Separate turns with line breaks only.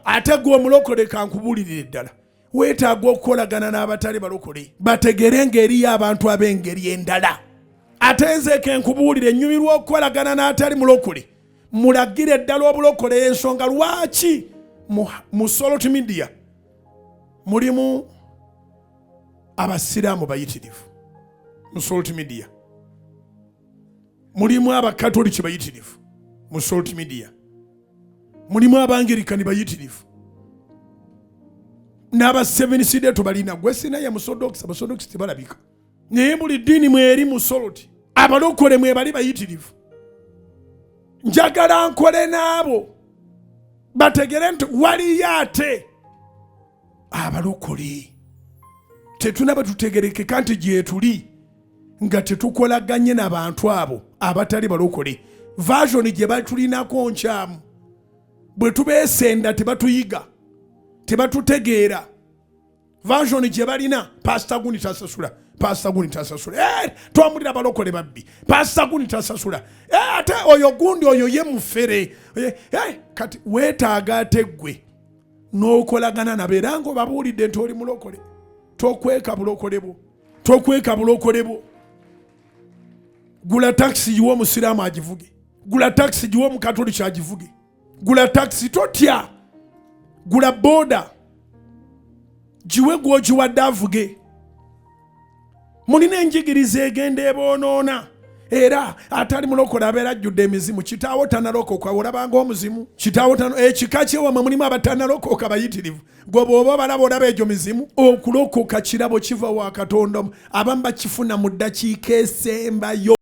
ate gwe omulokole kankubulirire ddala weetaaga okukolagana n'abatali balokole bategere ng'eriyo abantu ab'engeri endala. Ate nze kenkubuulire nnyumirwa okukolagana n'atali mulokole mulagire ddala obulokole ensonga lwaki mu Salt Media mulimu abasiraamu bayitirivu mu Salt Media, mulimu abakatoliki bayitirivu mu Salt Media, mulimu abangerikani bayitirivu n'aba Seventh Day tubalina gwe sinaye musodokisa abasodokisi tebalabika naye buli ddiini mweri mu Salt abalokole mwe bali bayitirivu. Njagala nkole n'abo bategere nti waliyo ate abalokole tetunaba tutegerekeka nti gye tuli nga tetukolaganye n'abantu abo abatali balokole. Version gye batulinako nkyamu bwe tubeesenda tebatuyiga tebatutegeera. Version gye balina pastor guni tasasula pastor guni tasasula twamulira balokole babbi pastor guni tasasula ate oyo gundi oyo ye mufere kati weetaaga ate gwe n'okolagana nabo era nga obabuulidde nti oli mulokole tokweka bulokole bwo. Gula taxi yiwe omusiraamu agivuge, gula taxi yiwe omukatoliki agivuge, gula taxi totya, gula boda giwe gwogiwadde avuge. Mulina enjigiriza egenda eboonoona era atali mulokole abeera ajjudde emizimu. Kitaawo tanalokoka olabanga omuzimu ekika kyewama mulimu abatanalokoka bayitirivu gwe bw'oba balaba egyo mizimu. Okulokoka kirabo kiva wa Katonda abamu bakifuna mu ddakiika esembayo.